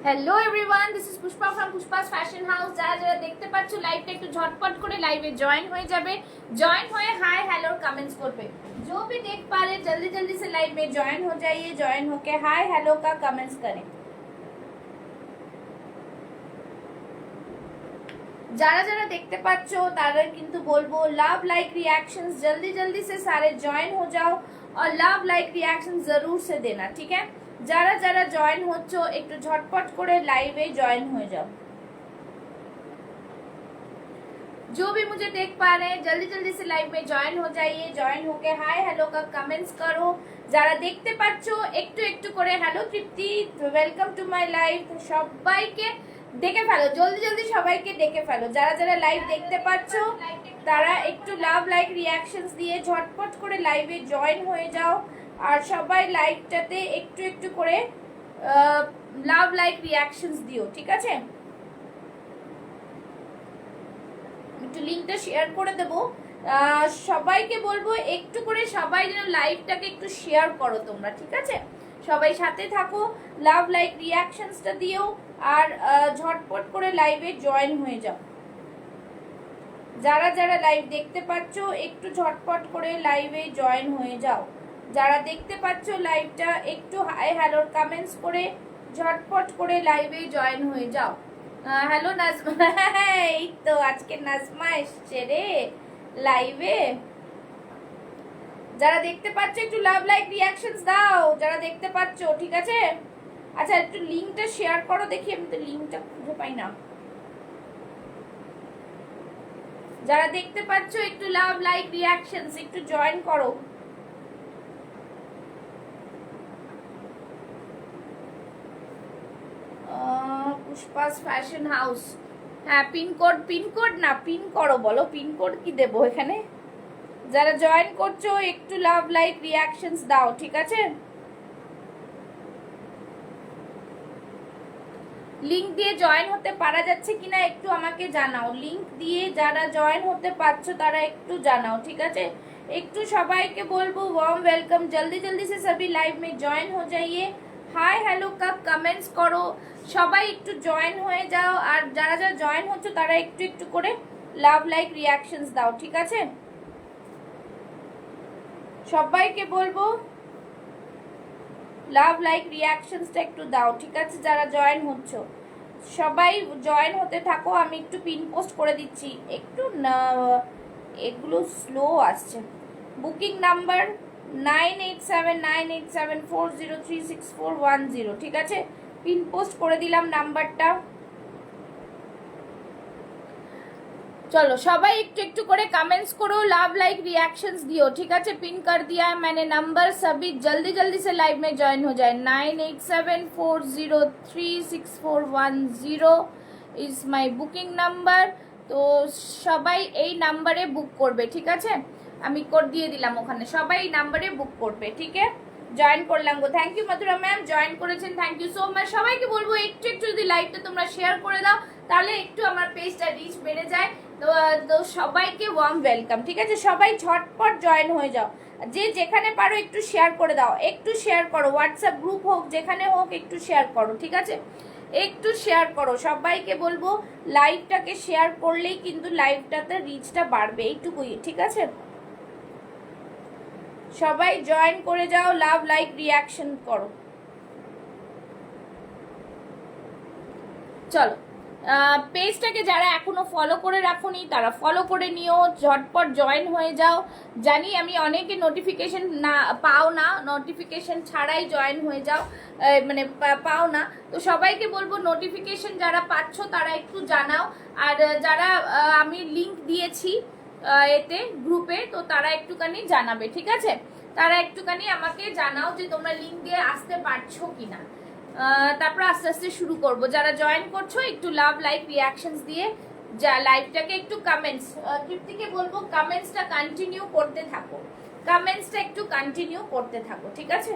Hello everyone, this is Pushpa from Pushpa's fashion house. যারা যারা দেখতে পাচ্ছ লাইভটা একটু ঝটপট করে লাইভে জয়েন হয়ে যাবে। जॉइन हुए हाय हेलो कमेंट्स করবে। जो भी देख पा रहे जल्दी जल्दी से लाइव में ज्वाइन हो जाइए। ज्वाइन होके हाय हेलो का कमेंट्स करें। যারা যারা দেখতে পাচ্ছ তারা কিন্তু বলবো লাভ लाइक रिएक्शंस जल्दी जल्दी से सारे ज्वाइन हो जाओ और लाभ लाइक रिएक्शन जरूर से देना, ठीक है। যারা যারা জয়েন হচ্ছ একটু ঝটপট করে লাইভে জয়েন হয়ে যাও। जो भी मुझे देख पा रहे हैं जल्दी जल्दी से लाइव में ज्वाइन हो जाइए। ज्वाइन होके हाय हेलो का कमेंट्स करो। যারা দেখতে পাচ্ছ একটু একটু করে hello Tripti, welcome to my live. সবাইকে দেখে ফেলো, জলদি জলদি সবাইকে দেখে ফেলো। যারা যারা লাইভ দেখতে পাচ্ছ তারা একটু লাভ লাইক রিঅ্যাকশনস দিয়ে ঝটপট করে লাইভে জয়েন হয়ে যাও। আর সবাই লাইভটাতে একটু একটু করে লাভ লাইক রিঅ্যাকশনস দিও, ঠিক আছে। একটু লিংকটা শেয়ার করে দেবো। সবাইকে বলবো একটু করে সবাই যেন লাইভটাকে একটু শেয়ার করো তোমরা, ঠিক আছে। সবাই সাথে থাকো, লাভ লাইক রিঅ্যাকশনসটা দিও আর ঝটপট করে লাইভে জয়েন হয়ে যাও। যারা যারা লাইভ দেখতে পাচ্ছ একটু ঝটপট করে লাইভে জয়েন হয়ে যাও। যারা দেখতে পাচ্ছ লাইভটা একটু হাই হ্যালোর কমেন্টস করে ঝটপট করে লাইভে জয়েন হয়ে যাও। হ্যালো নাজমা, এই তো আজকে নাজমা এসছে রে লাইভে। যারা দেখতে পাচ্ছ একটু লাভ লাইক রিঅ্যাকশনস দাও যারা দেখতে পাচ্ছ, ঠিক আছে। আচ্ছা একটু লিংকটা শেয়ার করো দেখি, আমি তো লিংকটা খুঁজে পাই না। যারা দেখতে পাচ্ছ একটু লাভ লাইক রিঅ্যাকশনস একটু জয়েন করো। পুষ্পাস ফ্যাশন হাউস, হ্যাঁ পিনকোড না পিন করো, বলো পিনকোড কি দেবো এখানে। যারা জয়েন করছো একটু লাভ লাইক রিঅ্যাকশনস দাও, ঠিক আছে। লিংক দিয়ে জয়েন হতে পারা যাচ্ছে কিনা একটু আমাকে জানাও। লিংক দিয়ে যারা জয়েন হতে পারছো তারা একটু জানাও, ঠিক আছে। একটু সবাইকে বলবো वार्म वेलकम, जल्दी जल्दी से सभी लाइव में ज्वाइन हो जाइए। हाय हेलो का कमेंट्स করো, সবাই একটু জয়েন হয়ে যাও। আর যারা যারা জয়েন হচ্ছে তারা একটু একটু করে লাভ লাইক রিঅ্যাকশনস দাও, ঠিক আছে। সবাইকে বলবো লাভ লাইক রিঅ্যাকশনসটা একটু দাও, ঠিক আছে। যারা জয়েন হচ্ছ সবাই জয়েন হতে থাকো। আমি একটু পিন পোস্ট করে দিচ্ছি, একটু না এগুলো স্লো আসছে। বুকিং নাম্বার 987987403641, ঠিক আছে। পিন পোস্ট করে দিলাম নাম্বারটা। चलो সবাই একটু একটু করে কমেंट्स करो, लाभ लाइक रिएक्शंस दियो, ठीक है। पिन कर दिया है मैंने नंबर, सभी जल्दी जल्दी से लाइव में ज्वाइन हो जाए। 9874036410 इज माई बुकिंग नंबर। তো সবাই এই নাম্বারে বুক করবে, ঠিক আছে। আমি কোড দিয়ে দিলাম ওখানে, সবাই এই নাম্বারে বুক করবে, ঠিক আছে। জয়েন করলাম গো, thank you Madhura ma'am, join করেছেন, থ্যাংক ইউ সো মাচ। সবাইকে বলবো একটু একটু যদি লাইভটা তোমরা শেয়ার করে দাও তাহলে একটু আমার পেজটা রিচ বেড়ে যায়। তো সবাইকে ওয়ার্ম ওয়েলকাম, ঠিক আছে। সবাই ঝটপট জয়েন হয়ে যাও। যে যেখানে পারো একটু শেয়ার করে দাও, একটু শেয়ার করো, হোয়াটসঅ্যাপ গ্রুপ হোক যেখানে হোক একটু শেয়ার করো, ঠিক আছে। একটু শেয়ার করো, সবাইকে বলবো লাইভটাকে শেয়ার করলেই কিন্তু লাইভটাতে রিচটা বাড়বে, এইটুকুই, ঠিক আছে। সবাই জয়েন করে যাও, লাভ লাইক রিঅ্যাকশন করো। চলো পেজটাকে যারা এখনো ফলো করে রাখোনি তারা ফলো করে নিও, ঝটপট জয়েন হয়ে যাও। জানি আমি অনেকে নোটিফিকেশন না পাও না, নোটিফিকেশন ছাড়াই জয়েন হয়ে যাও, মানে পাও না। তো সবাইকে বলবো নোটিফিকেশন যারা পাচ্ছ তারা একটু জানাও। আর যারা আমি লিংক দিয়েছি এতে গ্রুপে, তো তারা একটুখানি জানাবে, ঠিক আছে। তারা একটুখানি আমাকে জানাও যে তোমরা লিংক দিয়ে আসতে পারছো কিনা। তারপর আস্তে আস্তে শুরু করব। যারা জয়েন করছো একটু লাভ লাইক রিঅ্যাকশনস দিয়ে যা লাইভটাকে একটু কমেন্টস, তৃপ্তিকে বলবো কমেন্টসটা কন্টিনিউ করতে থাকো, কমেন্টসটা একটু কন্টিনিউ করতে থাকো, ঠিক আছে।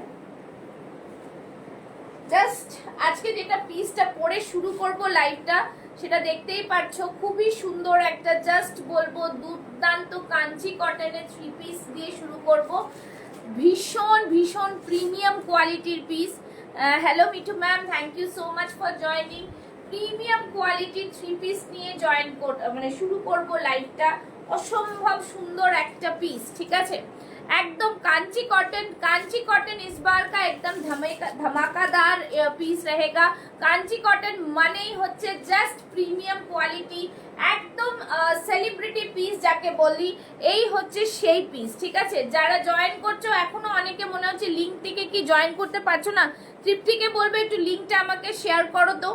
জাস্ট আজকে যেটা পিসটা পরে শুরু করব লাইভটা সেটা দেখতেই পাচ্ছ, খুবই সুন্দর একটা, জাস্ট বলবো দুর্দান্ত কাঞ্চি কটনের 3 পিস দিয়ে শুরু করব। ভীষণ ভীষণ প্রিমিয়াম কোয়ালিটির piece. Hello Mithu ma'am, thank you so much for joining. Premium quality 3 piece নিয়ে মানে শুরু করব লাইভটা। অসম্ভব সুন্দর একটা পিস, ঠিক আছে, একদম कांची कॉटन इस बार का एकदम धमाकादार पीस रहेगा। कांची कॉटन मानेই হচ্ছে জাস্ট প্রিমিয়াম কোয়ালিটি, একদম সেলিব্রিটি পিস যাকে বলি, এই হচ্ছে সেই পিস, ঠিক আছে। যারা জয়েন করছো, এখনো অনেকে মনে হচ্ছে লিংক থেকে কি জয়েন করতে পারছো না, তৃপ্তিকে বলবে একটু লিংকটা আমাকে শেয়ার করো, তো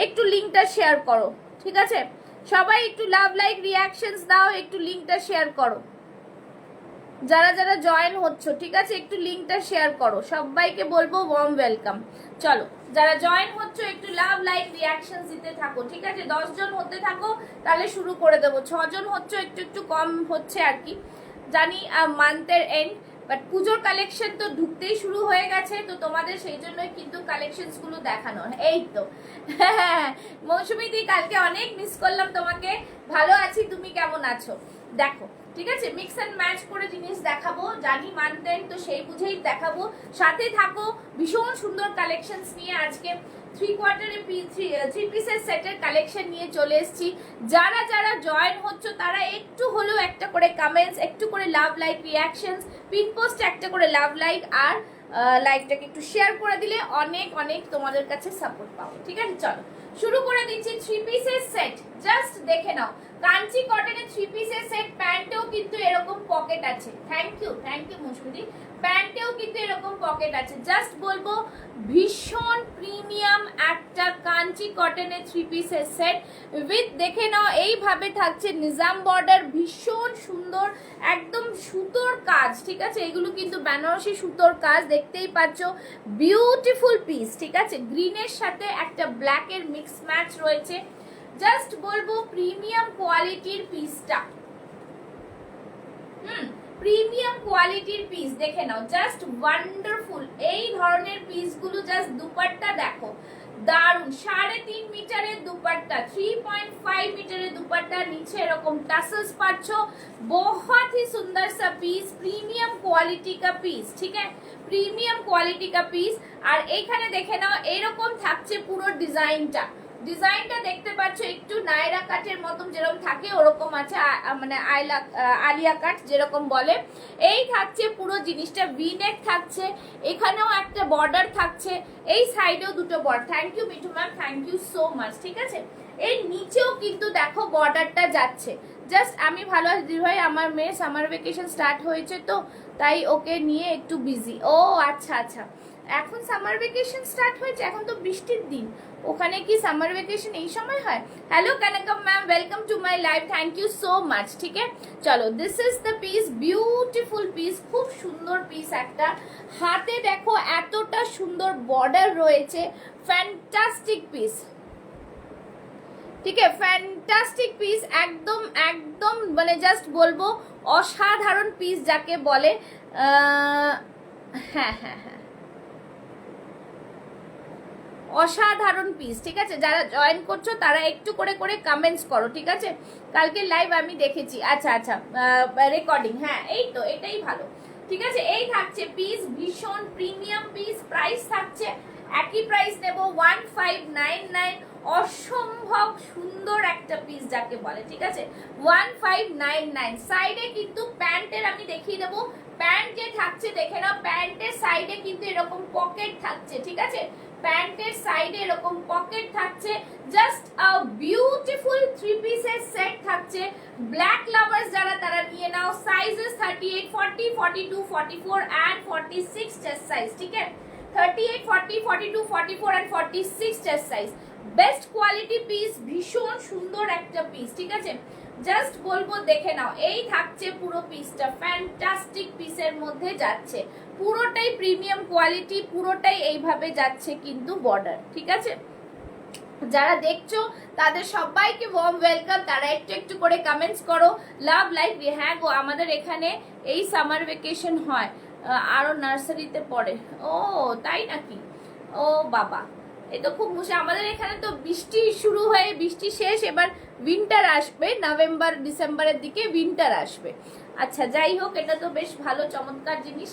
একটু লিংকটা শেয়ার করো, ঠিক আছে। সবাই একটু লাভ লাইক রিয়াকশনস দাও, একটু লিংকটা শেয়ার করো যারা যারা জয়েন হচ্ছ, ঠিক আছে, একটু লিংকটা শেয়ার করো। সবাইকে বলবো ওয়ার্ম ওয়েলকাম। চলো, যারা জয়েন হচ্ছ একটু লাভ লাইক রিয়াকশন দিতে থাকো, ঠিক আছে। 10 জন হতে থাকো, তাহলে শুরু করে দেবো। 6 জন হচ্ছে, একটু একটু কম হচ্ছে আর কি, জানি মান্থের এন্ড, বাট পুজোর কালেকশন তো ঢুকতেই শুরু হয়ে গেছে, তো তোমাদের সেই জন্যই কিন্তু কালেকশনস গুলো দেখানো। এই তো মৌসুমী দি, কালকে অনেক মিস করলাম তোমাকে। ভালো আছি, তুমি কেমন আছো? দেখো, ঠিক আছে, মিক্স এন্ড ম্যাচ করে জিনিস দেখাবো, জানি মানতেন তো সেই বুঝেই দেখাবো। সাথে থাকো, ভীষণ সুন্দর কালেকশনস নিয়ে আজকে 3 পিসের সেটের কালেকশন নিয়ে চলে এসেছি। যারা যারা জয়েন হচ্ছ তারা একটু হলেও একটা করে কমেন্টস, একটু করে love like reactions, pin post একটা করে লাভ লাইক, আর লাইকটাকে একটু শেয়ার করে দিলে অনেক অনেক তোমাদের কাছে সাপোর্ট পাবো, ঠিক আছে। চলো শুরু করে দিচ্ছি 3 পিসের সেট, জাস্ট দেখে নাও। কাঞ্চি কটনের 3 পিসের সেট, প্যান্টেও কিন্তু এরকম পকেট আছে। Thank you মুশকুদি। প্যান্টেও কিন্তু এরকম পকেট আছে। জাস্ট বলবো ভীষণ প্রিমিয়াম একটা কাঞ্চি কটনের 3 পিসের সেট উইথ, দেখে নাও এইভাবে থাকছে নিজাম বর্ডার, ভীষণ সুন্দর একদম সুতোর কাজ, ঠিক আছে। এগুলো কিন্তু বেনারসি সুতোর কাজ, দেখতেই পাচ্ছ, বিউটিফুল পিস, ঠিক আছে। গ্রিনের সাথে একটা ব্ল্যাকের মিক্স ম্যাচ রয়েছে। জাস্ট বলবো প্রিমিয়াম কোয়ালিটির পিসটা, প্রিমিয়াম কোয়ালিটির পিস, দেখে নাও, জাস্ট ওয়ান্ডারফুল। এই ধরনের পিসগুলো, জাস্ট দুপাট্টা দেখো, দারুন। 3.5 মিটারের দুপাট্টা, 3.5 মিটারের দুপাট্টা, নিচে এরকম টাসেলস পাচ্ছ। बहुत ही सुंदर सा पीस, प्रीमियम क्वालिटी का पीस, ठीक है, प्रीमियम क्वालिटी का पीस। আর এইখানে দেখে নাও এরকম থাকছে পুরো ডিজাইনটা। ডিজাইনটা দেখতে পাচ্ছ, একটু নায়রা কাটের মতন যেরকম থাকে ওরকম আছে, মানে আলিয়া কাট যেরকম বলে। এই থাকছে পুরো জিনিসটা, ভি নেক থাকছে, এখানেও একটা বর্ডার থাকছে, এই সাইডেও দুটো border. Thank you Mithu ma'am, thank you so much, ঠিক আছে। এর নিচেও কিন্তু দেখো বর্ডারটা যাচ্ছে। জাস্ট আমি ভালো আছি ভাই, আমার মেয়ে সামার ভেকেশন স্টার্ট হয়েছে, তো তাই ওকে নিয়ে একটু বিজি। ও আচ্ছা আচ্ছা, এখন সামার ভেকেশন স্টার্ট হয়েছে, এখন তো বৃষ্টির দিন, ওখানে কি সামার ভেকেশন এই সময় হয়? Hello Kankam ma'am, welcome to my live, thank you so much, ঠিক আছে। চলো, this is the piece, beautiful piece, খুব সুন্দর পিস একটা। হাতে দেখো এতটা সুন্দর বর্ডার রয়েছে, ফ্যান্টাস্টিক পিস, ঠিক আছে, ফ্যান্টাস্টিক পিস, একদম একদম মানে জাস্ট বলবো অসাধারণ পিস যাকে বলে। হ্যাঁ হ্যাঁ হ্যাঁ, অসাধারণ পিস, ঠিক আছে। যারা জয়েন করছো তারা একটু করে করে কমেন্টস করো, ঠিক আছে। কালকে লাইভ আমি দেখেছি, আচ্ছা আচ্ছা, রেকর্ডিং, হ্যাঁ এই তো, এটাই ভালো, ঠিক আছে। এই থাকছে পিস, ভীষণ প্রিমিয়াম পিস, প্রাইস থাকছে একই প্রাইস নেব 1599, অসম্ভব সুন্দর একটা পিস যাকে বলে, ঠিক আছে, 1599। সাইডে কিন্তু প্যান্টের আমি দেখিয়ে দেবো, প্যান্ট যে থাকছে দেখে নাও, প্যান্টের সাইডে কিন্তু এরকম পকেট থাকছে, ঠিক আছে, প্যান্টের সাইডে এরকম পকেট থাকছে। জাস্ট আ বিউটিফুল 3 পিসের সেট থাকছে। ব্ল্যাক লাভার্স যারা, তারা নিয়ে নাও। সাইজেস 38, 40, 42, 44 and 46 চেস্ট সাইজ, ঠিক আছে, 38, 40, 42, 44 and 46 chest size. Best quality piece, ভীষণ সুন্দর একটা পিস, ঠিক আছে। জাস্ট বলবো দেখে নাও, এই থাকছে পুরো পিসটা, ফ্যান্টাস্টিক পিসের মধ্যে যাচ্ছে, পুরোটাই প্রিমিয়াম কোয়ালিটি, পুরোটাই এইভাবে যাচ্ছে কিন্তু বর্ডার, ঠিক আছে। যারা দেখছো তাদের সবাইকে ওয়ার্ম ওয়েলকাম, তারা একটু একটু করে কমেন্টস করো, লাভ লাইক। হ্যাঁ গো, আমাদের এখানে এই সামার ভেকেশন হয়, আরো নার্সারিতে পড়ে। ও তাই নাকি? ও বাবা, এ তো খুব মুশকিল। আমাদের এখানে তো বৃষ্টি শুরু হয়ে বৃষ্টি শেষ, এবার উইন্টার আসবে, নভেম্বর ডিসেম্বরের দিকে উইন্টার আসবে। আচ্ছা যাই হোক, এটা তো বেশ ভালো চমৎকার জিনিস।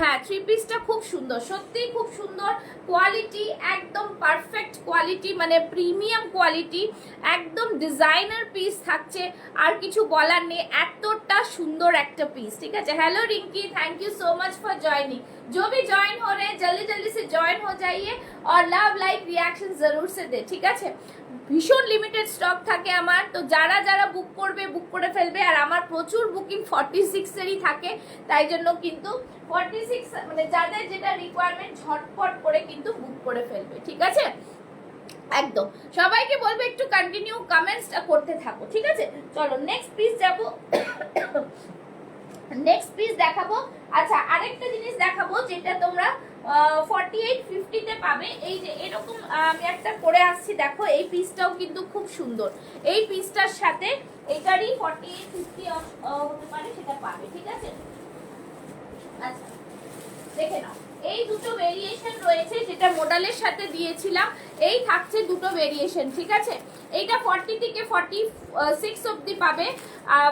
হ্যাঁ, থ্রি পিসটা খুব সুন্দর, সত্যিই খুব সুন্দর কোয়ালিটি, একদম পারফেক্ট কোয়ালিটি, মানে প্রিমিয়াম কোয়ালিটি, একদম ডিজাইনার পিস থাকছে। আর কিছু বলার নেই, এতটা সুন্দর একটা পিস। ঠিক আছে, hello Rinki, thank you so much for joining. जो भी ज्वाइन हो रहे हैं जल्दी जल्दी से ज्वाइन हो जाइए और लव लाइक रिएक्शन जरूर से दे। ঠিক আছে, ভীষণ লিমিটেড স্টক থাকে আমার, তো যারা যারা বুক করবে বুক করে ফেলবে। আর আমার প্রচুর বুকিং 46 এরই থাকে, তাই জন্য কিন্তু 46 মানে যাদের যেটা রিকোয়ারমেন্ট ঝটপট করে কিন্তু বুক করে ফেলবে। ঠিক আছে, একদম সবাইকে বলবো একটু কন্টিনিউ কমেন্টসটা করতে থাকো। ঠিক আছে, চলো নেক্সট পিস যাবো, নেক্সট পিস দেখাবো। আচ্ছা, আরেকটা জিনিস দেখাবো যেটা তোমরা 4850 তে পাবে। এই যে এরকম আমি একটা করে আসছি, দেখো এই পিসটাও কিন্তু খুব সুন্দর। এই পিসটার সাথে এটারই 4850 হতে পারে, সেটা পাবে। ঠিক আছে, আচ্ছা দেখে নাও, এই দুটো ভেরিয়েশন রয়েছে, যেটা মডেলের সাথে দিয়েছিলাম। এই থাকছে দুটো ভেরিয়েশন। ঠিক আছে, এইটা 40 থেকে 46 অবধি পাবে,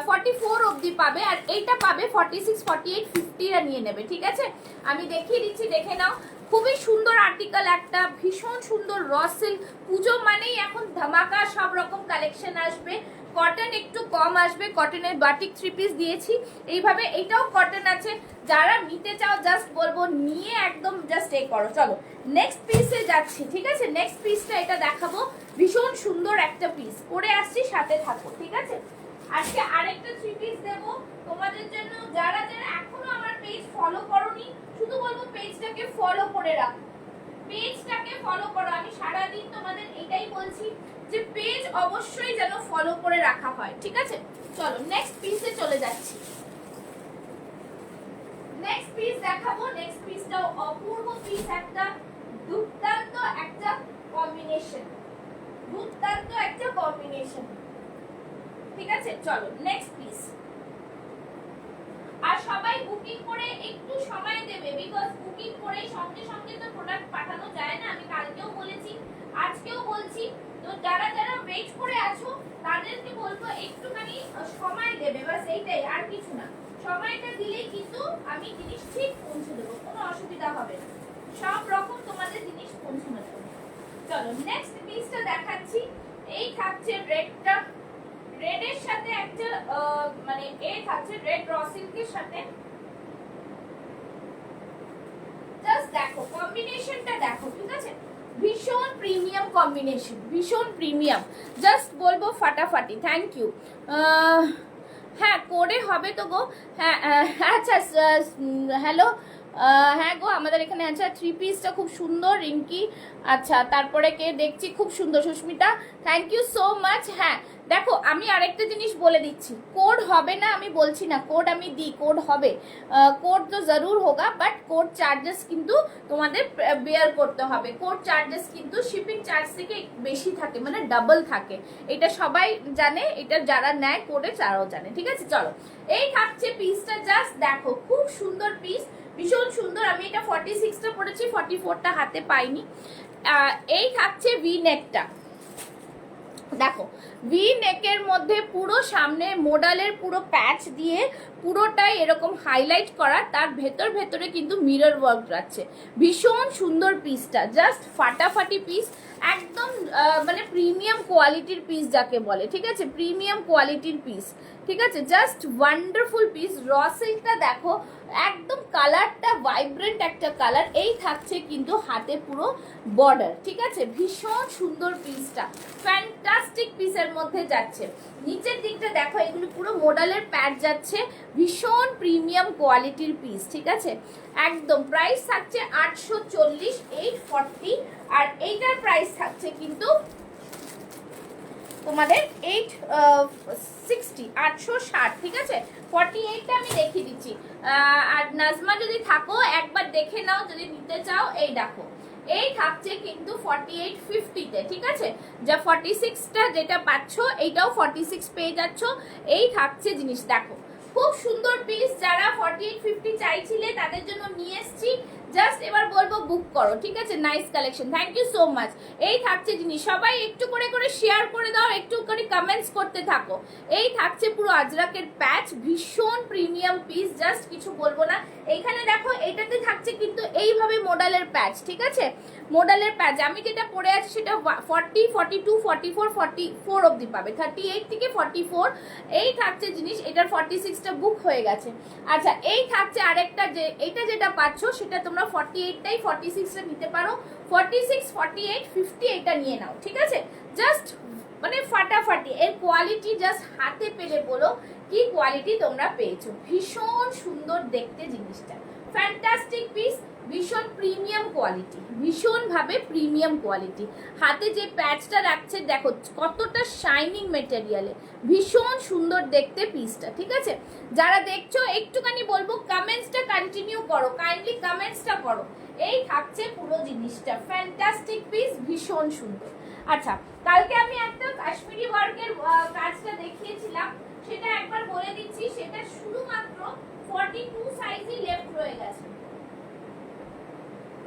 44 অবধি পাবে, আর এইটা পাবে 46, 48, 50 রা নিয়ে নেবে। ঠিক আছে, আমি দেখিয়ে দিচ্ছি, দেখে নাও। খুবই সুন্দর আর্টিকেল একটা, ভীষণ সুন্দর র সিল্ক। পুজো মানেই এখন ধামাকা, সব রকম কালেকশন আসবে। কটন একটু কম আসবে, কটনের বাটিক থ্রি পিস দিয়েছি এইভাবে। এইটাও কটন আছে, যারা নিতে চাও জাস্ট বলবো নিয়ে একদম জাস্ট এ করো। চলো নেক্সট পিসে যাচ্ছি। ঠিক আছে, নেক্সট পিসটা এটা দেখাবো, ভীষণ সুন্দর একটা পিস পরে আসছি, সাথে থাকো। ঠিক আছে, আজকে আরেকটা থ্রি পিস দেবো তোমাদের জন্য। যারা যারা এখনো আমার পেজ ফলো করোনি, শুধু বলবো পেজটাকে ফলো করে রাখো, পেজটাকে ফলো করো। আমি সারাদিন তোমাদের এটাই বলছি যে পেজ অবশ্যই যেন ফলো করে রাখা হয়। ঠিক আছে, চলো নেক্সট পিসে চলে যাচ্ছি। নেক্সট পিস দেখাবো, নেক্সট পিসটাও অপূর্ব পিস, একটা দুর্দান্ত একটা কম্বিনেশন, দুর্দান্ত একটা কম্বিনেশন। ঠিক আছে, চলো নেক্সট পিস। আর সবাই বুকিং করে একটু সময় দেবে, বিকজ বুকিং করে সঙ্গে সঙ্গে তো প্রোডাক্ট পাঠানো যায় না। আমি কালকেও বলেছি, আজকেও বলছি, তো যারা যারা ওয়েট করে আছো তাদেরকে বলবো একটুখানি সময় দেবে, বাস এইটাই, আর কিছু না। সময়টা দিলেই কিন্তু আমি জিনিস ঠিক পৌঁছে দেবো, কোনো অসুবিধা হবে না, সব রকম তোমাদের জিনিস পৌঁছানো যাবে। চলো নেক্সট পিসটা দেখাচ্ছি। এই থাকছে রেডটা, রেডের সাথে একটা মানে এই থাকছে রেড র সিল্কের সাথে। জাস্ট দেখো কম্বিনেশনটা দেখো। ঠিক আছে, ভীষণ প্রিমিয়াম কম্বিনেশন, ভীষণ প্রিমিয়াম, জাস্ট বলবো ফাটাফাটি। Thank you. হ্যাঁ করে হবে তো গো। হ্যাঁ আচ্ছা, হ্যালো, হ্যাঁ গো আমাদের এখানে আচ্ছা থ্রি পিসটা খুব সুন্দর রিঙ্কি। আচ্ছা তারপরে কে দেখছি, খুব সুন্দর Susmita, thank you so much. হ্যাঁ দেখো, আমি আরেকটা জিনিস বলে দিচ্ছি, কোড হবে না আমি বলছি না, কোড আমি দিই, কোড হবে, কোড তো জরুর হোগা, বাট কোড চার্জেস কিন্তু তোমাদের বেয়ার করতে হবে। কোড চার্জেস কিন্তু শিপিং চার্জ থেকে বেশি থাকে, মানে ডাবল থাকে, এটা সবাই জানে, এটা যারা নেয় কোডে তারাও জানে। ঠিক আছে, চলো এই থাকছে পিসটা, জাস্ট দেখো খুব সুন্দর পিস, ভীষণ সুন্দর। আমি এটা 46টা পরেছি, 44টা হাতে পাইনি। এই থাকছে ভি নেকটা, দেখো ভি নেকের মধ্যে পুরো সামনে মোডালের পুরো প্যাচ দিয়ে পুরোটাই এরকম হাইলাইট করা, তার ভেতর ভেতরে কিন্তু মিরর ওয়ার্ক যাচ্ছে। ভীষণ সুন্দর পিসটা, জাস্ট ফাটাফাটি পিস, একদম মানে প্রিমিয়াম কোয়ালিটির পিস যাকে বলে। ঠিক আছে, প্রিমিয়াম কোয়ালিটির পিস। ঠিক আছে, জাস্ট ওয়ান্ডারফুল পিস। র সিল্কটা দেখো, একদম কালারটা ভাইব্রেন্ট একটা কালার। এই থাকছে কিন্তু হাতে পুরো বর্ডার। ঠিক আছে, ভীষণ সুন্দর পিসটা, ফ্যান্টাস্টিক পিসের মধ্যে যাচ্ছে। নিচের দিকটা দেখো, এগুলো পুরো মোডালের প্যাড যাচ্ছে, ভীষণ প্রিমিয়াম কোয়ালিটির পিস। ঠিক আছে, একদম প্রাইস থাকছে 840, 840, আর এইটার প্রাইস থাকছে কিন্তু তোমাদের 860, 860। ঠিক আছে, 48টা আমি দেখিয়ে দিচ্ছি। আর নাজমা যদি থাকো একবার দেখে নাও যদি নিতে চাও। এই দেখো, এই থাকছে কিন্তু 4850-তে। ঠিক আছে, যা 46টা যেটা পাচ্ছ এইটাও 46 পেয়ে যাচ্ছ। এই থাকছে জিনিস, দেখো খুব সুন্দর পিস। যারা 4850 চাইছিলে তাদের জন্য নিয়ে এসছি, জাস্ট এবার বলবো বুক করো, ঠিক আছে? Nice collection, thank you so much. এই থাকছে জিনিস, সবাই একটু করে করে শেয়ার করে দাও, একটু করে কমেন্টস করতে থাকো। এই থাকছে পুরো আজরাকের প্যাচ, ভীষণ প্রিমিয়াম পিস, জাস্ট কিছু বলবো না। এইখানে দেখো এটাতে থাকছে কিন্তু এইভাবে মডেলের প্যাচ, ঠিক আছে? মডেলের প্যাচ আমি যেটা পরে আছি সেটা 40, 42, 44, 44 অবধি পাবে, 38 থেকে 44 এই থাকছে জিনিস। এটার 46টা বুক হয়ে গেছে। আচ্ছা, এই থাকছে আরেকটা, যে এইটা যেটা পাচ্ছ সেটা তোমরা 48টাই 46টা নিতে পারো, 46, 48, 50 এটা নিয়ে নাও, ঠিক আছে? জাস্ট মানে ফাটাফাটি, এর কোয়ালিটি জাস্ট হাতে পেলে বলো কি কোয়ালিটি তোমরা পেয়েছো। ভীষণ সুন্দর দেখতে জিনিসটা, ফ্যান্টাস্টিক পিস, ভীষণ প্রিমিয়াম কোয়ালিটি, ভীষণ ভাবে প্রিমিয়াম কোয়ালিটি। হাতে যে প্যাচটা রাখছে দেখো কতটা শাইনিং মেটেরিয়ালে, ভীষণ সুন্দর দেখতে পিসটা, ঠিক আছে? যারা দেখছো একটুখানি বলবো কমেন্টসটা কন্টিনিউ করো, কাইন্ডলি কমেন্টসটা করো। এই থাকছে পুরো জিনিসটা, ফ্যান্টাস্টিক পিস, ভীষণ সুন্দর। আচ্ছা, কালকে আমি একটা কাশ্মীরি ওয়ার্কের কাজটা দেখিয়েছিলাম, সেটা একবার বলে দিচ্ছি। সেটা শুধুমাত্র 42 সাইজই লেফট রয়ে গেছে,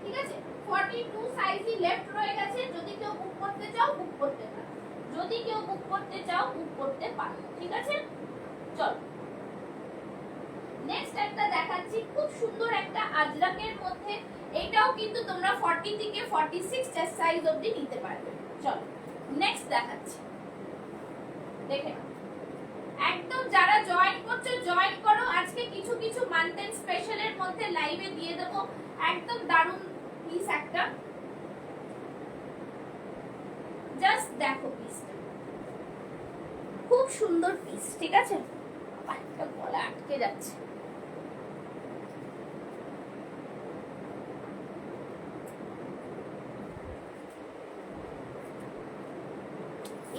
ঠিক আছে? 42 সাইজই লেফট রয়ে গেছে। যদি কেউ বুক করতে চাও বুক করতে পারো, যদি কেউ বুক করতে চাও বুক করতে পারো, ঠিক আছে? চলো নেক্সট একটা দেখাচ্ছি, খুব সুন্দর একটা আজরাকের মধ্যে। এটাও কিন্তু তোমরা 40 থেকে 46 চেস্ট সাইজ অবধি নিতে পারবে। চলো নেক্সট দেখাচ্ছি, দেখে নাও। একদম যারা জয়েন করছো জয়েন করো, আজকে কিছু কিছু মান্থ এন্ড স্পেশালের মধ্যে লাইভে দিয়ে দেবো। একদম দারুণ পিস একটা, জাস্ট দেখো পিসটা, খুব সুন্দর পিস, ঠিক আছে? একটা গলা আটকে যাচ্ছে।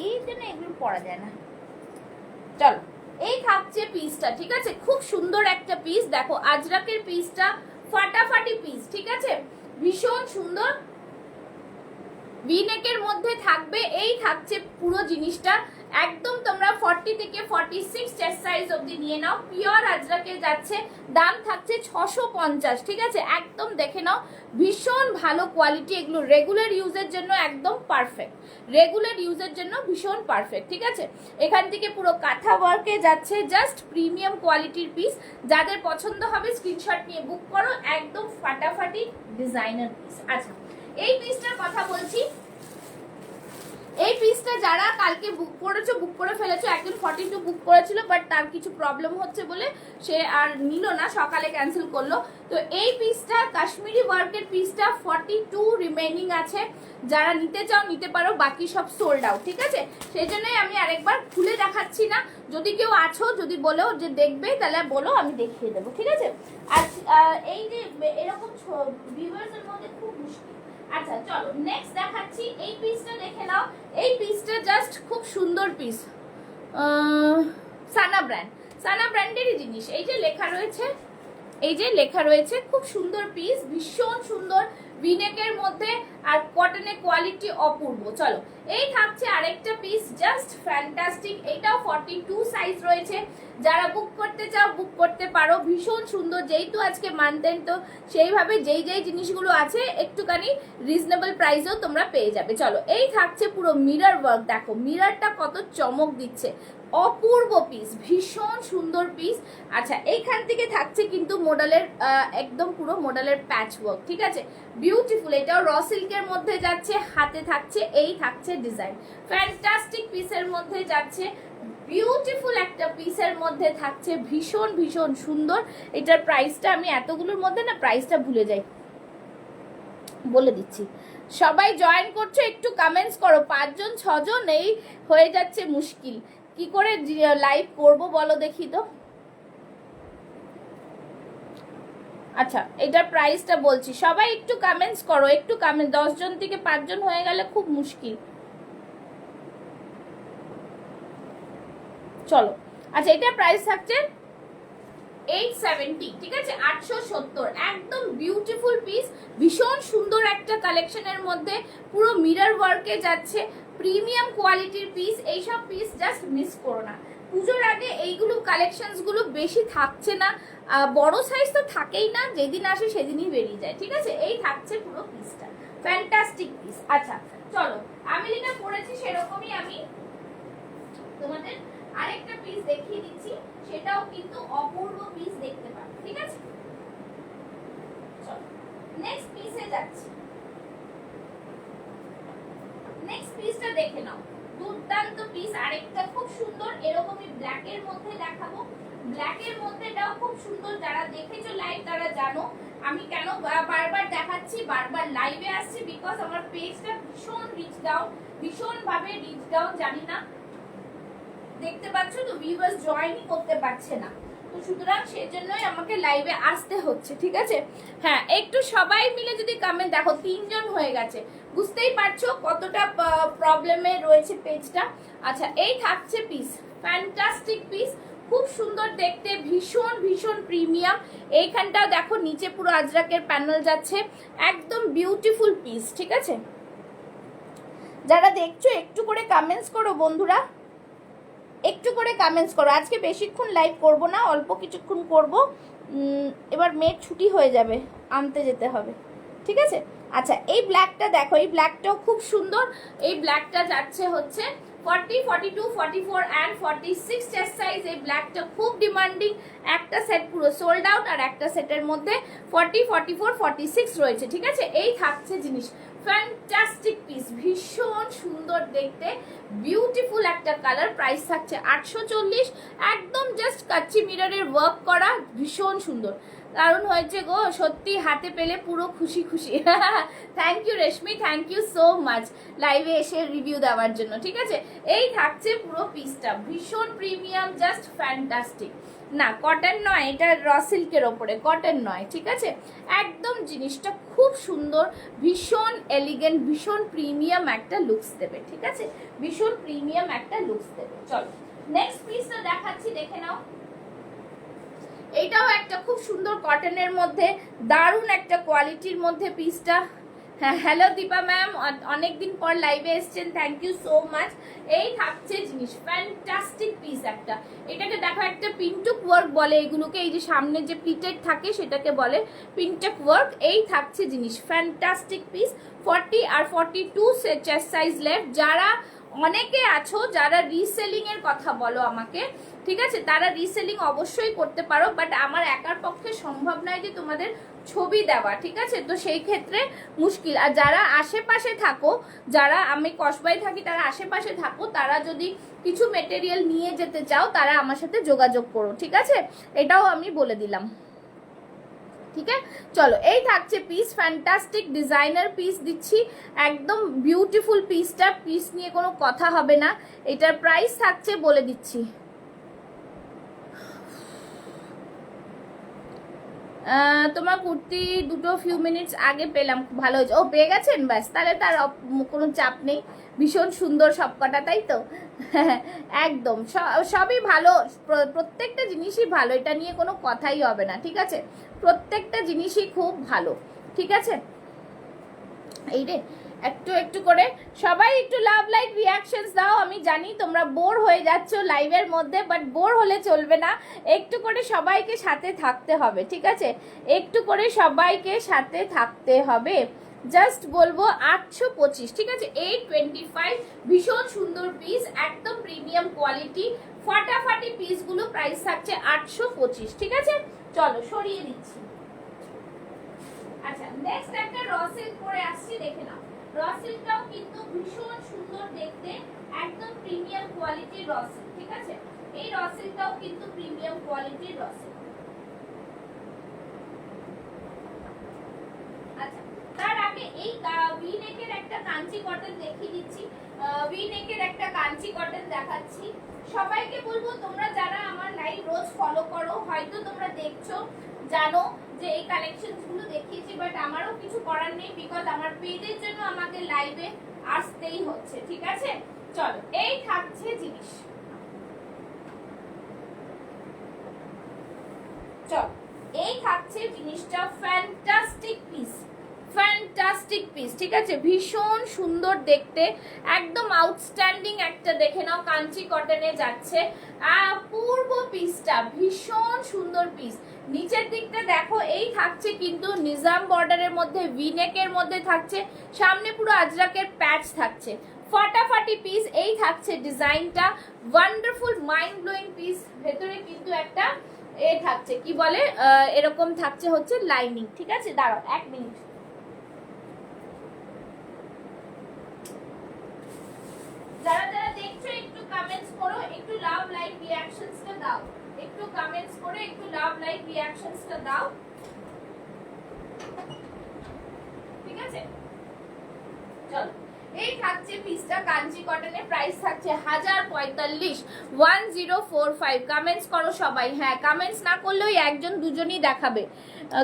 এই জন্য এগুলো পরা যায় না। চলো এই থাকছে পিসটা, ঠিক আছে? খুব সুন্দর একটা পিস, দেখো আজরাকের পিসটা ফাটাফাটি পিস, ঠিক আছে? ভীষণ সুন্দর ভিনেকের মধ্যে থাকবে। এই থাকছে পুরো জিনিসটা, একদম তোমরা 40 থেকে 46 চেস্ট সাইজ অবধি নিয়ে নাও। পিওর আজরাকে যাচ্ছে, দাম থাকছে 650, ঠিক আছে? একদম দেখে নাও, ভীষণ ভালো কোয়ালিটি। এগুলো রেগুলার ইউজের জন্য একদম পারফেক্ট, রেগুলার ইউজের জন্য ভীষণ পারফেক্ট, ঠিক আছে? এখান থেকে পুরো কাঁথা ওয়ার্কে যাচ্ছে, জাস্ট প্রিমিয়াম কোয়ালিটির পিস। যাদের পছন্দ হবে স্ক্রিনশট নিয়ে বুক করো, একদম ফাটাফাটি ডিজাইনার পিস। আচ্ছা, এই পিসটার কথা বলছি। এই পিসটা যারা কালকে বুক করেছো, বুক করে ফেলেছো, একজন 42 বুক করেছিল, বাট তার কিছু প্রবলেম হচ্ছে বলে সে আর নিল না, সকালে ক্যান্সেল করলো। তো এই পিসটা কাশ্মীরি ওয়ার্কের পিসটা 42 রিমেইনিং আছে। যারা নিতে চাও নিতে পারো, বাকি সব সোল্ড আউট, ঠিক আছে? সেই জন্যই আমি আরেকবার খুলে দেখাচ্ছি না। যদি কেউ আছো, যদি বলো যে দেখবে, তাহলে বলো, আমি দেখিয়ে দেবো, ঠিক আছে? আর এই যে এরকম ভিউয়ার্সের মধ্যে খুব মুশকিল। আচ্ছা চলো নেক্সট দেখাচ্ছি, এই পিসটা দেখে নাও। এই পিসটা জাস্ট খুব সুন্দর পিস, সানা ব্র্যান্ড, সানা ব্র্যান্ডেরই জিনিস। এই যে লেখা রয়েছে, এই যে লেখা রয়েছে, খুব সুন্দর পিস, ভীষণ সুন্দর ভিনেকের মধ্যে, আর কটনের কোয়ালিটি অপূর্ব। চলো এই থাকছে আরেকটা পিস, জাস্ট ফ্যান্টাস্টিক। এটাও 42 সাইজ রয়েছে। যারা বুক করতে চাও বুক করতে পারো, ভীষণ সুন্দর। যেহেতু আজকে মান্থ এন্ড, তো সেইভাবে যেই যেই জিনিসগুলো আছে একটুখানি রিজনেবল প্রাইসেও তোমরা পেয়ে যাবে। চলো এই থাকছে পুরো মিরর ওয়ার্ক, দেখো মিররটা কত চমক দিচ্ছে, অপূর্ব পিস, ভীষণ সুন্দর পিস। আচ্ছা, এইখান থেকে থাকছে কিন্তু মডেলের একদম পুরো মডেলের প্যাচ ওয়ার্ক, ঠিক আছে? বিউটিফুল। এটাও র সিল্কের মধ্যে যাচ্ছে, হাতে থাকছে, এই থাকছে ডিজাইন, ফ্যান্টাস্টিক পিসের মধ্যে যাচ্ছে, বিউটিফুল একটা পিসের মধ্যে থাকছে, ভীষণ ভীষণ সুন্দর। এটার প্রাইসটা আমি এতগুলোর মধ্যে না প্রাইসটা ভুলে যাই, বলে দিচ্ছি। সবাই জয়েন করছো, একটু কমেন্টস করো। 5 জন 6 জন এই হয়ে যাচ্ছে মুশকিল, কি করে লাইভ করব বলো দেখি তো। আচ্ছা, এটার প্রাইসটা বলছি, সবাই একটু কমেন্টস করো, একটু কমেন্ট। 10 জন থেকে 5 জন হয়ে গেলে খুব মুশকিল। চলো আচ্ছা, এটার প্রাইস থাকছে 870, ঠিক আছে? 870, একদম বিউটিফুল পিস, ভীষণ সুন্দর একটা কালেকশনের মধ্যে, পুরো মিরর ওয়ার্কে যাচ্ছে, প্রিমিয়াম কোয়ালিটির পিস। এইসব পিস জাস্ট মিস করো না, পুজোর আগে এইগুলো কালেকশনস গুলো বেশি থাকছে না, বড় সাইজ তো থাকেই না, যেদিন আসে সেদিনই বেরিয়ে যায়, ঠিক আছে। এই থাকছে পুরো পিসটা, ফ্যান্টাস্টিক পিস। আচ্ছা চলো, আমি যেটা পরেছি সেরকমই আমি তোমাদের আরেকটা পিস দেখিয়ে দিচ্ছি, সেটাও কিন্তু অপূর্ব পিস দেখতে পাবে, ঠিক আছে। চলো নেক্সট পিসে যাচ্ছি। নেক্সট পিসটা দেখে নাও, দুর্দান্ত পিস। আরেকটা খুব সুন্দর, এরকমই ব্ল্যাক এর মধ্যে দেখাবো। ব্ল্যাক এর মধ্যে এটাও খুব সুন্দর, যারা দেখেছো লাইভ তারা জানো আমি কেন বারবার দেখাচ্ছি, বারবার লাইভে আসছি, বিকজ আমার পেজটা ভীষণ রিচ ডাউন, ভীষণ ভাবে রিচ ডাউন। জানি না দেখতে পাচ্ছ তো, ভিউয়ার্স জয়েনই করতে পারছে না, তো সুতরাং সেজন্যই আমাকে লাইভে আসতে হচ্ছে, ঠিক আছে। হ্যাঁ একটু সবাই মিলে যদি কমেন্ট, দেখো 3 জন হয়ে গেছে, বুঝতেই পারছো কতটা প্রবলেমে রয়েছে পেজটা। আচ্ছা এই থাকছে পিস, ফ্যান্টাস্টিক পিস, খুব সুন্দর দেখতে, ভীষণ ভীষণ প্রিমিয়াম। এইখানটাও দেখো নিচে পুরো আজরাকের প্যানেল যাচ্ছে, একদম বিউটিফুল পিস, ঠিক আছে। যারা দেখছো একটু করে কমেন্টস করো বন্ধুরা, একটু করে কমেন্টস করো। আজকে বেশিক্ষণ লাইভ করব না, অল্প কিছুক্ষণ করব, এবার মেয়ের ছুটি হয়ে যাবে, আনতে যেতে হবে, ঠিক আছে। আচ্ছা এই ব্ল্যাকটা দেখো, এই ব্ল্যাকটাও খুব সুন্দর। এই ব্ল্যাকটা যাচ্ছে হচ্ছে 40, 42, 44 অ্যান্ড 46 চেস্ট সাইজ। এই ব্ল্যাকটা খুব ডিমান্ডিং, একটা সেট পুরো সোল্ড আউট, আর একটা সেটের মধ্যে 40, 44, 46 রয়েছে, ঠিক আছে। এই থাকছে জিনিস, ফ্যান্টাস্টিক পিস, ভীষণ সুন্দর দেখতে, বিউটিফুল একটা কালার। প্রাইস থাকছে 840, একদম জাস্ট কাচ্চি মিররের ওয়ার্ক করা, ভীষণ সুন্দর। কারণ হয়েছে গো সত্যি হাতে পেলে পুরো খুশি খুশি। Thank you Reshmi, thank you so much লাইভে এসে রিভিউ দেওয়ার জন্য, ঠিক আছে। এই থাকছে পুরো পিসটা, ভীষণ প্রিমিয়াম, জাস্ট ফ্যান্টাস্টিক। না কটন নয়, এটা র সিল্কের ওপরে, কটন নয়, ঠিক আছে। একদম জিনিসটা খুব সুন্দর, ভীষণ এলিগেন্ট, ভীষণ প্রিমিয়াম একটা লুকস দেবে, ঠিক আছে, ভীষণ প্রিমিয়াম একটা লুকস দেবে। চলো নেক্সট পিসটা দেখাচ্ছি, দেখে নাও। এইটাও একটা খুব সুন্দর কটনের মধ্যে, দারুণ একটা কোয়ালিটির মধ্যে পিসটা। হ্যাঁ হ্যালো দীপা ম্যাম, অনেকদিন পর লাইভে এসছেন, থ্যাংক ইউ সো মাচ। এই থাকছে জিনিস, ফ্যান্টাস্টিক পিস একটা। এটাকে দেখো একটা পিনটুক ওয়ার্ক বলে এগুলোকে, এই যে সামনে যে প্লিটেড থাকে সেটাকে বলে পিনটুক ওয়ার্ক। এই থাকছে জিনিস, ফ্যান্টাস্টিক পিস। 40 আর 42 চেস্ট সাইজ লেফট। যারা অনেকে আছো যারা রিসেলিং এর কথা বলো আমাকে, ঠিক আছে, তারা রিসেলিং অবশ্যই করতে পারো, বাট আমার একার পক্ষে সম্ভব নয় যে তোমাদের ছবি দেওয়া, ঠিক আছে, তো সেই ক্ষেত্রে মুশকিল। আর যারা আশেপাশে থাকো, যারা আমি কসবাই থাকি, তারা আশেপাশে থাকো, তারা যদি কিছু মেটেরিয়াল নিয়ে যেতে চাও তারা আমার সাথে যোগাযোগ করো, ঠিক আছে, এটাও আমি বলে দিলাম, ঠিক আছে। চলো এই থাকছে পিস, ফ্যান্টাস্টিক ডিজাইনার পিস দিচ্ছি, একদম বিউটিফুল পিসটা, পিস নিয়ে কোনো কথা হবে না। এটার প্রাইস থাকছে বলে দিচ্ছি, তোমার কুর্তি দুটো ফিউ মিনিটস আগে পেলাম, ভালো হয়েছে। ও পেয়ে গেছেন, ব্যাস, তাহলে তার কোনো চাপ নেই, ভীষণ সুন্দর সব কটা, তাই তো। একদম সবই ভালো, প্রত্যেকটা জিনিসই ভালো, এটা নিয়ে কোনো কথাই হবে না, ঠিক আছে, প্রত্যেকটা জিনিসই খুব ভালো, ঠিক আছে। এই রে একটু একটু করে সবাই একটু লাভ লাইক রিয়াকশনস দাও। আমি জানি তোমরা বোর হয়ে যাচ্ছ লাইভের মধ্যে, বাট বোর হলে চলবে না, একটু করে সবাইকে সাথে থাকতে হবে, ঠিক আছে, একটু করে সবাইকে সাথে থাকতে হবে। জাস্ট বলবো 825, ঠিক আছে, 825, ভীষণ সুন্দর পিস, একদম প্রিমিয়াম কোয়ালিটি, ফাটাফাটি পিসগুলো। প্রাইস থাকছে 825, ঠিক আছে। চলো সরিয়ে দিচ্ছি। আচ্ছা নেক্সট একটা র সিল্ক পরে আসছি, দেখে নাও। র সিল্কটাও কিন্তু ভীষণ সুন্দর দেখতে, একদম প্রিমিয়াম কোয়ালিটির র সিল্ক, ঠিক আছে। এই র সিল্কটাও কিন্তু প্রিমিয়াম কোয়ালিটির র সিল্ক। আচ্ছা তার আগে এই ভি নেকের একটা কাঞ্চি কটন দেখিয়ে দিচ্ছি, ভি নেকের একটা কাঞ্চি কটন দেখাচ্ছি। সবাইকে বলবো তোমরা যারা আমার লাইভ রোজ ফলো করো, হয়তো তোমরা দেখছো, জানো যে এই কালেকশনস গুলো দেখিয়েছি, বাট আমারও কিছু করার নেই, বিকজ আমার পেজের জন্য আমাকে লাইভে আসতেই হচ্ছে, ঠিক আছে। চলো এই থাকছে জিনিস, চলো এই থাকছে জিনিসটা, fantastic piece, fantastic fantastic piece, ঠিক আছে, ভীষণ সুন্দর দেখতে, একদম আউটস্ট্যান্ডিং একটা, দেখে নাও কাঞ্চি কটনে যাচ্ছে। পূর্ব পিসটা ভীষণ সুন্দর পিস, নিচের দিকটা দেখো, এই থাকছে কিন্তু নিজাম বর্ডারের মধ্যে, ভিনেকের মধ্যে থাকছে, সামনে পুরো আজরাকের প্যাচ থাকছে, ফাটাফাটি পিস। এই থাকছে ডিজাইনটা, ওয়ান্ডারফুল মাইন্ড ব্লোয়িং পিস। ভেতরে কিন্তু একটা এ থাকছে, কি বলে, এরকম থাকছে হচ্ছে লাইনিং, ঠিক আছে। দাঁড়াও 1 মিনিট। যারা যারা দেখছো একটু কমেন্টস করো, একটু লাভ লাইক রিঅ্যাকশনসটা দাও, একটু কমেন্টস করে একটু লাভ লাইক রিঅ্যাকশনসটা দাও, ঠিক আছে। চলো, এই থাকছে পিসটা কাঞ্চি কটনের, প্রাইস থাকছে 1045, 1045। কমেন্টস করো সবাই, হ্যাঁ কমেন্টস না করলেও একজন দুজনই দেখাবে,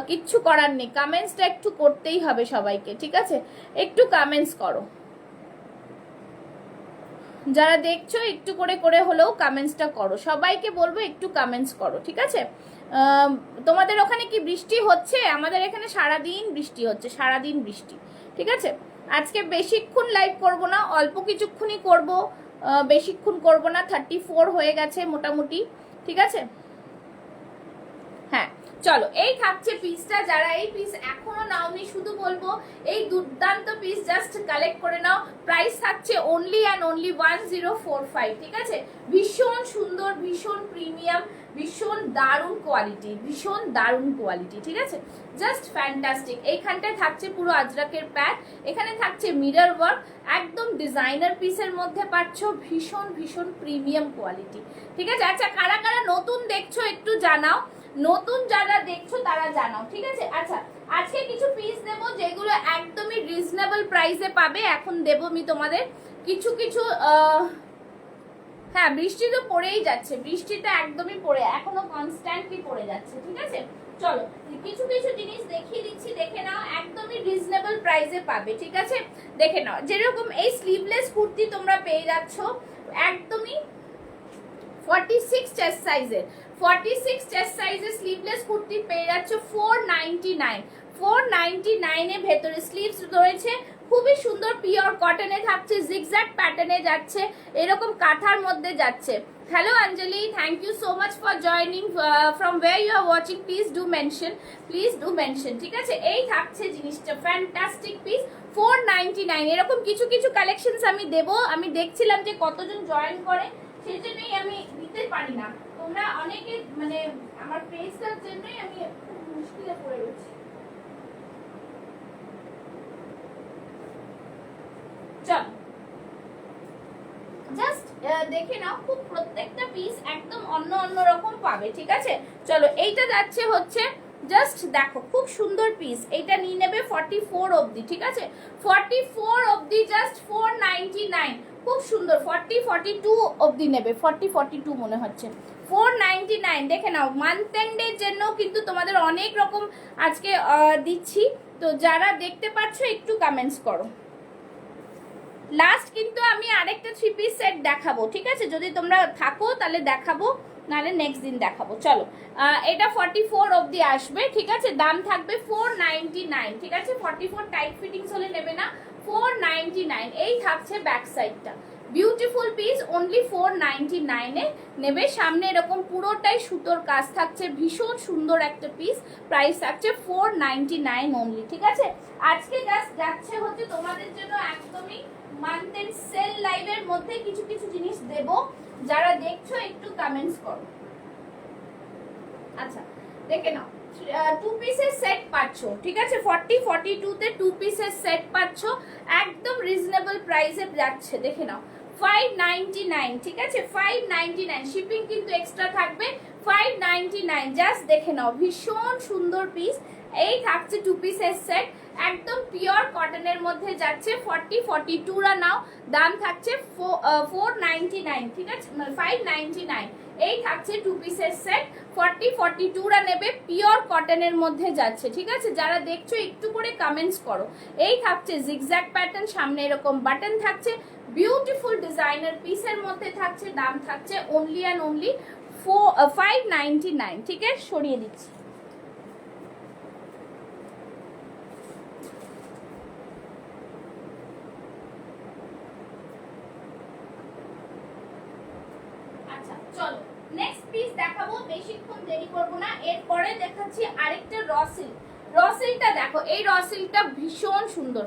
কিচ্ছু করার নেই, কমেন্টসটা একটু করতেই হবে সবাইকে, ঠিক আছে, একটু কমেন্টস করো। যারা দেখছো একটু করে করে হলেও কমেন্টসটা করো, সবাইকে বলবো একটু কমেন্টস করো, ঠিক আছে। তোমাদের ওখানে কি বৃষ্টি হচ্ছে? আমাদের এখানে সারাদিন বৃষ্টি হচ্ছে, সারাদিন বৃষ্টি, ঠিক আছে। আজকে বেশিক্ষণ লাইভ করব না, অল্প কিছুক্ষণই করব, বেশিক্ষণ করব না, 34 হয়ে গেছে মোটামুটি, ঠিক আছে। হ্যাঁ চলো, এই থাকছে পিসটা। যারা এই পিস এখনো নাওনি, শুধু বলবো এই দুর্দান্ত পিস জাস্ট কালেক্ট করে নাও। প্রাইস থাকছে অনলি অ্যান্ড অনলি 1045, ঠিক আছে। ভীষণ সুন্দর, ভীষণ প্রিমিয়াম, ভীষণ দারুণ কোয়ালিটি, ভীষণ দারুণ কোয়ালিটি, ঠিক আছে, জাস্ট ফ্যান্টাস্টিক। এইখানটায় থাকছে পুরো আজরাকের প্যাড, এখানে থাকছে মিরর ওয়ার্ক, একদম ডিজাইনার পিসের মধ্যে পাচ্ছ, ভীষণ ভীষণ প্রিমিয়াম কোয়ালিটি, ঠিক আছে। আচ্ছা, কারা কারা নতুন দেখছো একটু জানাও, নতুন যারা দেখছো তারা জানাও, ঠিক আছে। আচ্ছা, আজকে কিছু পিস দেব যেগুলো একদমই রিজনেবল প্রাইসে পাবে, এখন দেব আমি তোমাদের কিছু কিছু। হ্যাঁ, বৃষ্টি তো পড়েই যাচ্ছে, বৃষ্টিটা একদমই পড়ে, এখনো কনস্ট্যান্টলি পড়ে যাচ্ছে, ঠিক আছে। চলো, কিছু কিছু জিনিস দেখিয়ে দিচ্ছি, দেখে নাও, একদমই রিজনেবল প্রাইসে পাবে, ঠিক আছে। দেখে নাও, যেরকম এই স্লিভলেস কুর্তি তোমরা পেয়ে যাচ্ছ একদমই 46 চেস্ট সাইজের, 46 চেস্ট সাইজের স্লিভলেস কুর্তি পেয়ে যাচ্ছ 499, 499 এ ভেতরে স্লিভস রয়েছে, খুবই সুন্দর পিওর কটনে থাকছে, জিগজ্যাগ প্যাটার্নে যাচ্ছে, এরকম কাঁথার মধ্যে যাচ্ছে। Hello Anjali, thank you so much for joining, from where you are watching, please do mention, please do mention, ঠিক আছে। এই থাকছে জিনিসটা, ফ্যান্টাস্টিক পিস, 499। এরকম কিছু কিছু কালেকশনস আমি দেব, আমি দেখছিলাম যে কতজন জয়েন করে, সেই জন্যই আমি দিতে পারি না, তোমরা অনেকে মানে আমার পেজটার জন্যই আমি খুব মুশকিলে পড়ে রয়েছি। চল, জাস্ট দেখে নাও, খুব প্রত্যেকটা পিস একদম অন্য অন্য রকম পাবে, ঠিক আছে। চলো, এইটা যাচ্ছে হচ্ছে, জাস্ট দেখো খুব সুন্দর পিস, এইটা নিয়ে নেবে 44 অবধি, ঠিক আছে, 44 অবধি, জাস্ট 499, খুব সুন্দর। 42 অবধি নেবে, 42 মনে হচ্ছে, 499। দেখে নাও, মান্থ এন্ডের জন্য কিন্তু তোমাদের অনেক রকম আজকে দিচ্ছি, তো যারা দেখতে পাচ্ছ একটু কমেন্টস করো। লাস্ট কিন্তু আমি আরেকটা 3 পিস সেট দেখাবো, ঠিক আছে, যদি তোমরা থাকো তাহলে দেখাবো, নাহলে নেক্সট দিন দেখাবো। চলো, এটা 44 অবধি আসবে, ঠিক আছে, দাম থাকবে 499, ঠিক আছে। 44 টাইট ফিটিংস হলে নেবে না, 499। এই থাকছে ব্যাক সাইডটা, বিউটিফুল পিস, অনলি 499 এ নেবে। সামনে এরকম পুরোটাই সুতোর কাজ থাকছে, ভীষণ সুন্দর একটা পিস, প্রাইস থাকছে 499 অনলি, ঠিক আছে। আজকে জাস্ট যাচ্ছে হচ্ছে তোমাদের জন্য একদমই মান্থ এন্ড সেল লাইভের মধ্যে কিছু কিছু জিনিস দেব, যারা দেখছো একটু কমেন্টস করো। আচ্ছা, দেখে নাও, 2 পিসের সেট পাচ্ছ, ঠিক আছে, 42 তে 2 পিসের সেট পাচ্ছ, একদম রিজনেবল প্রাইসে যাচ্ছে, দেখে নাও, 599, ঠিক আছে, 599, শিপিং কিন্তু এক্সট্রা থাকবে, 599, জাস্ট দেখে নাও, ভীষণ সুন্দর পিস। এই থাকছে 2 পিসের সেট, একদম পিওর কটনের মধ্যে যাচ্ছে, 42 রা নাও, দাম থাকছে 499, ঠিক আছে, 599। এই থাকছে 2 পিসের সেট, 42 রা নেবে, পিওর কটনের মধ্যে যাচ্ছে, ঠিক আছে। যারা দেখছো একটু করে কমেন্টস করো। এই থাকছে জিগজ্যাগ প্যাটার্ন, সামনে এরকম বাটন থাকছে, বিউটিফুল ডিজাইনার পিসের মধ্যে থাকছে, দাম থাকছে অনলি অ্যান্ড অনলি 599, ঠিক আছে। সরিয়ে দিচ্ছি। বেশিক্ষণ দেরি করবো না, এরপরে দেখাচ্ছি আরেকটা রসিল। রসিলটা দেখো, এই রসিলটা ভীষণ সুন্দর।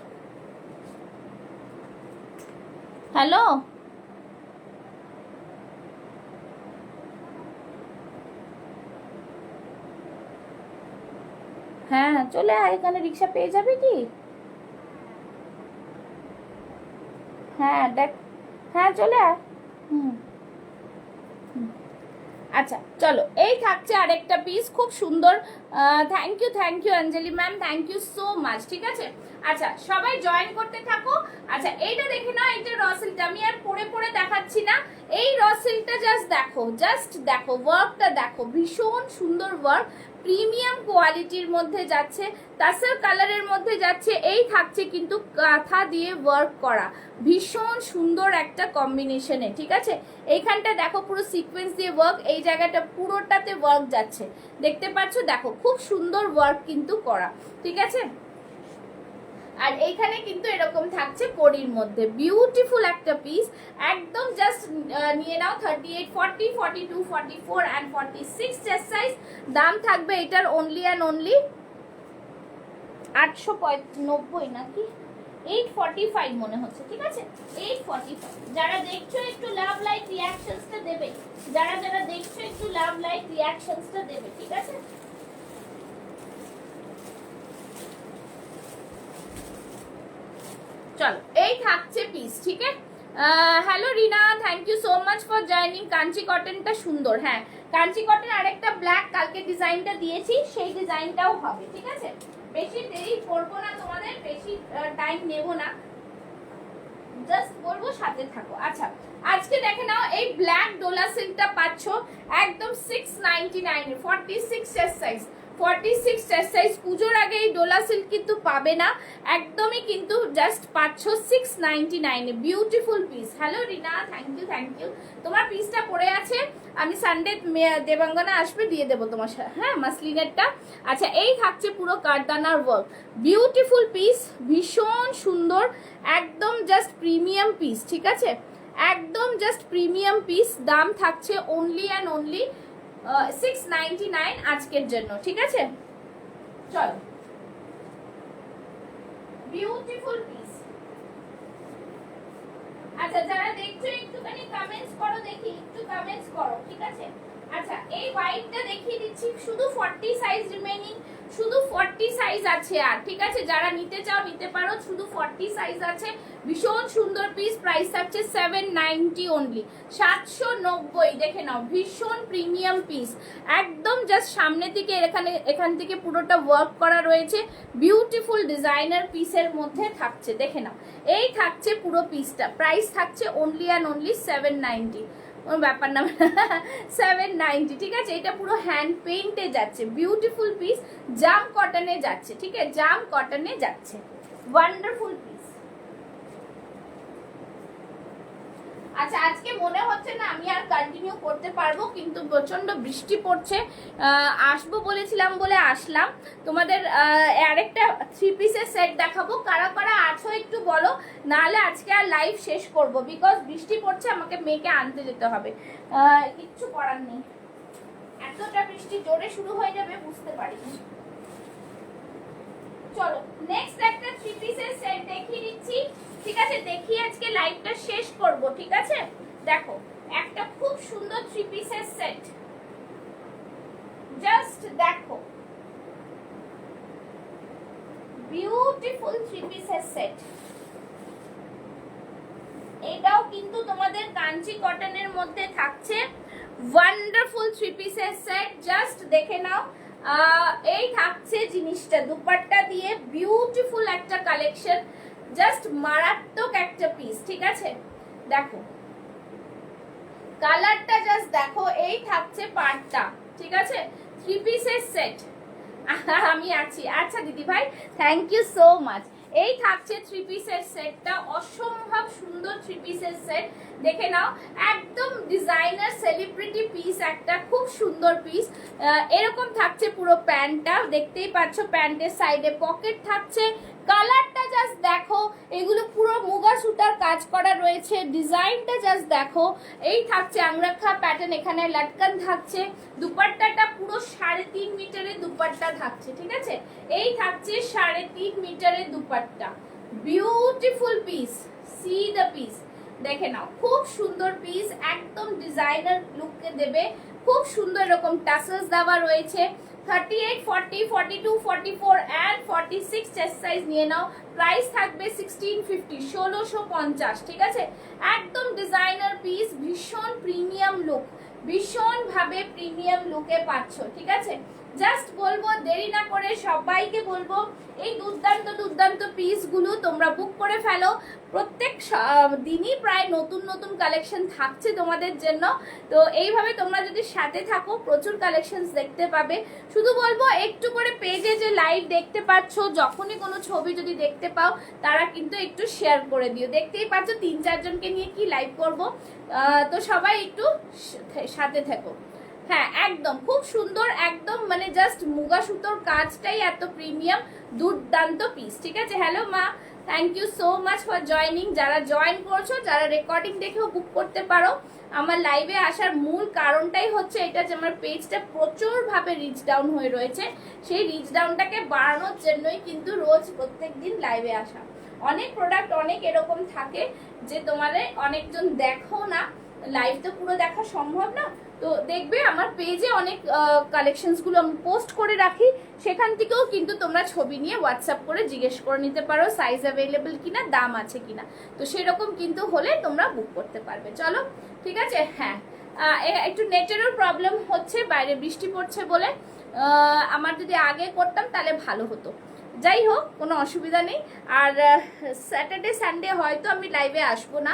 হ্যালো, হ্যাঁ চলে আয়, এখানে রিক্সা পেয়ে যাবে কি? হ্যাঁ দেখ, হ্যাঁ চলে আয়। হুম, আচ্ছা চলো, এই থাকছে আরেকটা পিস, খুব সুন্দর। Thank you Anjali ma'am, thank you so much. ঠিক আছে, আচ্ছা সবাই জয়েন করতে থাকো। আচ্ছা এইটা দেখে নাও, এইটা রসিলটা আমি আর পরে পরে দেখাচ্ছি না। এই রসিলটা জাস্ট দেখো ওয়ার্কটা দেখো, ভীষণ সুন্দর ওয়ার্ক, প্রিমিয়াম কোয়ালিটির মধ্যে যাচ্ছে, তাসার কালারের মধ্যে যাচ্ছে। এই থাকছে কিন্তু কাঁথা দিয়ে ওয়ার্ক করা, ভীষণ সুন্দর একটা কম্বিনেশনে। ঠিক আছে, এইখানটা দেখো পুরো সিকোয়েন্স দিয়ে ওয়ার্ক, এই জায়গাটা পুরোটাতে ওয়ার্ক যাচ্ছে, দেখতে পাচ্ছ? দেখো খুব সুন্দর ওয়ার্ক কিন্তু করা। ঠিক আছে, আর এইখানে কিন্তু এরকম থাকছে কড়ির মধ্যে, বিউটিফুল একটা পিস। একদম জাস্ট নিয়ে নাও 38, 40, 42, 44 অ্যান্ড 46 চেস্ট সাইজ। দাম থাকবে এটার অনলি অ্যান্ড অনলি 890 নাকি 845 মনে হচ্ছে। ঠিক আছে, 845। যারা দেখছো একটু লাভ লাইক রিঅ্যাকশনসটা দেবে, যারা দেখছো একটু লাভ লাইক রিঅ্যাকশনসটা দেবে। ঠিক আছে, চলো এই থাকছে পিস। ঠিক আছে, hello Rina, thank you so much for joining. Kanchi কটনটা সুন্দর, হ্যাঁ কাঞ্চি কটন আরেকটা ব্ল্যাক, কালকে ডিজাইনটা দিয়েছি সেই ডিজাইনটাও হবে। ঠিক আছে, বেশি দেরি করবো না, তোমাদের বেশি টাইম নেব না, জাস্ট বলবো সাথে থাকো। আচ্ছা আজকে দেখে নাও, এই ব্ল্যাক ডোলা সিল্কটা পাচ্ছ একদম 699 এ, 46 চেস্ট সাইজ, 46 চেস্ট সাইজ। পুজোর আগে এই ডোলা সিল্ক কিন্তু পাবে না একদমই, কিন্তু জাস্ট পাচ্ছ 699 এ, beautiful piece. Hello Rina, thank you. তোমার পিসটা পড়ে আছে, আমি সানডে দেবাঙ্গনা আসবে দিয়ে দেবো তোমার সাথে, হ্যাঁ মাসলিনেরটা। আচ্ছা এই থাকছে পুরো কারদানার ওয়ার্ক, বিউটিফুল পিস, ভীষণ সুন্দর, একদম জাস্ট প্রিমিয়াম পিস। ঠিক আছে, একদম জাস্ট প্রিমিয়াম পিস। দাম থাকছে অনলি অ্যান্ড অনলি 699 আজকের জন্য। ঠিক আছে, চলো বিউটিফুল পিস। আচ্ছা যারা দেখছো একটুখানি কমেন্টস করো, দেখি একটু কমেন্টস করো। ঠিক আছে, আচ্ছা এই হোয়াইটটা দেখিয়ে দিচ্ছি, শুধু 40 সাইজ রিমেইনিং, শুধু 40 সাইজ আছে। আর ঠিক আছে, যারা নিতে চাও নিতে পারো, শুধু 40 সাইজ আছে। ভীষণ সুন্দর পিস, প্রাইস থাকছে 790 অনলি, 790। দেখে নাও, ভীষণ প্রিমিয়াম পিস, একদম জাস্ট সামনে থেকে এখান থেকে পুরোটা ওয়ার্ক করা রয়েছে, বিউটিফুল ডিজাইনার পিসের মধ্যে থাকছে। দেখে নাও, এই থাকছে পুরো পিসটা, প্রাইস থাকছে অনলি অ্যান্ড অনলি 790, ব্যাপার না 790। ঠিক আছে, এটা পুরো হ্যান্ড পেইন্টে যাচ্ছে, বিউটিফুল পিস, জাম কটনে যাচ্ছে। ঠিক আছে, জাম কটনে যাচ্ছে, ওয়ান্ডারফুল পিস। আচ্ছা আজকে মনে হচ্ছে না আমি আর কন্টিনিউ করতে পারবো, কিন্তু প্রচন্ড বৃষ্টি পড়ছে, আসবো বলেছিলাম বলে আসলাম। তোমাদের আরেকটা 3 পিসের সেট দেখাবো, কারা কারা আছো একটু বলো, নাহলে আজকে আর লাইভ শেষ করব, বিকজ বৃষ্টি পড়ছে, আমাকে মেয়েকে আনতে যেতে হবে, কিচ্ছু করার নেই, এতটা বৃষ্টি জোরে শুরু হয়ে যাবে বুঝতে পারিনি। চলো নেক্সট একটা 3 পিসের সেট দেখিয়ে দিচ্ছি। ঠিক আছে, দেখি আজকে লাইভটা শেষ করব। ঠিক আছে, দেখো একটা খুব সুন্দর 3 পিসের সেট, জাস্ট দেখো বিউটিফুল 3 পিসের সেট। এটাও কিন্তু তোমাদের কাঞ্চি কটনের মধ্যে থাকছে, ওয়ান্ডারফুল 3 পিসের সেট, জাস্ট দেখে নাও। এই থাকছে জিনিসটা, দুপাট্টা দিয়ে বিউটিফুল একটা কালেকশন, জাস্ট মারাত্মক একটা পিস। ঠিক আছে, দেখো কালারটা জাস্ট দেখো, এই থাকছে পাটটা। ঠিক আছে, 3 পিসের সেট, আমি আছি। আচ্ছা দিদি ভাই, থ্যাংক ইউ সো মাচ। এই থাকছে 3 পিসের সেটটা, অসম্ভব সুন্দর 3 পিসের সেট, দেখে নাও, একদম ডিজাইনার সেলিব্রিটি পিস, একটা খুব সুন্দর পিস। এরকম থাকছে পুরো প্যান্টটা, দেখতেই পাচ্ছ প্যান্টের সাইডে পকেট থাকছে, কালারটা জাস্ট দেখো, এগুলো পুরো মুগা সুতার কাজ করা রয়েছে, ডিজাইনটা জাস্ট দেখো। এই থাকছে আংরাখা প্যাটার্ন, এখানে লাটকান থাকছে, দুপাট্টাটা পুরো 3.5 মিটারের দুপাট্টা থাকছে, ঠিক আছে। এই থাকছে 3.5 মিটারের dupatta, beautiful piece, C the piece, দেখে নাও খুব সুন্দর পিস, একদম ডিজাইনার লুককে দেবে, খুব সুন্দর এরকম টাসেলস দেওয়া রয়েছে। 38, 40, 42, 44 and 46 চেস্ট সাইজ নিয়ে নাও। প্রাইস থাকবে 1650, 1650, ঠিক আছে। একদম ডিজাইনার পিস, ভীষণ প্রিমিয়াম লুক, ভীষণ ভাবে প্রিমিয়াম লুকে পাচ্ছ, ঠিক আছে। জাস্ট বলবো দেরি না করে সবাইকে বলবো এই দুর্দান্ত দুর্দান্ত পিসগুলো তোমরা বুক করে ফেলো। প্রত্যেক দিনই প্রায় নতুন নতুন কালেকশন থাকছে তোমাদের জন্য, তো এইভাবে তোমরা যদি সাথে থাকো প্রচুর কালেকশন দেখতে পাবে। শুধু বলবো একটু করে পেজে যে লাইভ দেখতে পাচ্ছ, যখনই কোনো ছবি যদি দেখতে পাও তারা কিন্তু একটু শেয়ার করে দিও। দেখতেই পাচ্ছ 3-4 জনকে নিয়ে কি লাইভ করব, তো সবাই একটু সাথে থাকো। হ্যাঁ একদম খুব সুন্দর, একদম মানে জাস্ট মুগা সুতোর কাজটাই এত প্রিমিয়াম, দুর্দান্ত পিস, ঠিক আছে। হ্যালো মা, thank you so much for joining. যারা জয়েন করছো, যারা রেকর্ডিং দেখেও বুক করতে পারো। আমার লাইভে আসার মূল কারণটাই হচ্ছে এটা যে আমার পেজটা প্রচুরভাবে রিচ ডাউন হয়ে রয়েছে, সেই রিচ ডাউনটাকে বাড়ানোর জন্যই কিন্তু রোজ প্রত্যেক দিন লাইভে আসা। অনেক প্রোডাক্ট অনেক এরকম থাকে যে তোমাদের অনেকজন দেখো না, লাইভ তো পুরো দেখা সম্ভব না, তো দেখবে আমার পেজে অনেক কালেকশনসগুলো আমি পোস্ট করে রাখি, সেখান থেকেও কিন্তু তোমরা ছবি নিয়ে হোয়াটসঅ্যাপ করে জিজ্ঞেস করে নিতে পারো সাইজ অ্যাভেলেবেল কিনা, দাম আছে কিনা, তো সেরকম কিন্তু হলে তোমরা বুক করতে পারবে। চলো ঠিক আছে। হ্যাঁ একটু নেটেরও প্রবলেম হচ্ছে, বাইরে বৃষ্টি পড়ছে বলে, আমার যদি আগে করতাম তাহলে ভালো হতো। যাই হোক কোনো অসুবিধা নেই। আর স্যাটারডে সানডে হয়তো আমি লাইভে আসবো না,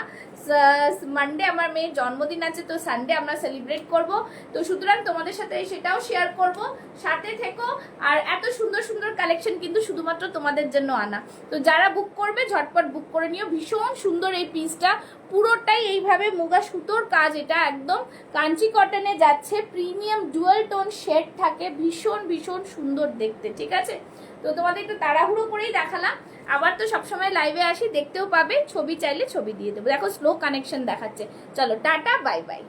মানডে আমার মেয়ের জন্মদিন আছে, তো সানডে আমরা সেলিব্রেট করব, তো সুতরাং তোমাদের সাথে সেটাও শেয়ার করব, সাথে থেকো। আর এত সুন্দর সুন্দর কালেকশন কিন্তু শুধুমাত্র তোমাদের জন্য আনা, তো যারা বুক করবে ঝটপট বুক করে নিও। ভীষণ সুন্দর এই পিসটা, পুরোটাই এইভাবে মুগা সুতোর কাজ, এটা একদম কাঞ্চি কটনে যাচ্ছে, প্রিমিয়াম ডুয়াল টোন শেড থাকে, ভীষণ ভীষণ সুন্দর দেখতে, ঠিক আছে। তো তোমাদের একটু তাড়াহুড়ো করেই দেখালাম, আবার তো সবসময় লাইভে আসি, দেখতেও পাবে, ছবি চাইলে ছবি দিয়ে দেবো। দেখো স্লো কানেকশন দেখাচ্ছে। চলো টাটা, বাই বাই।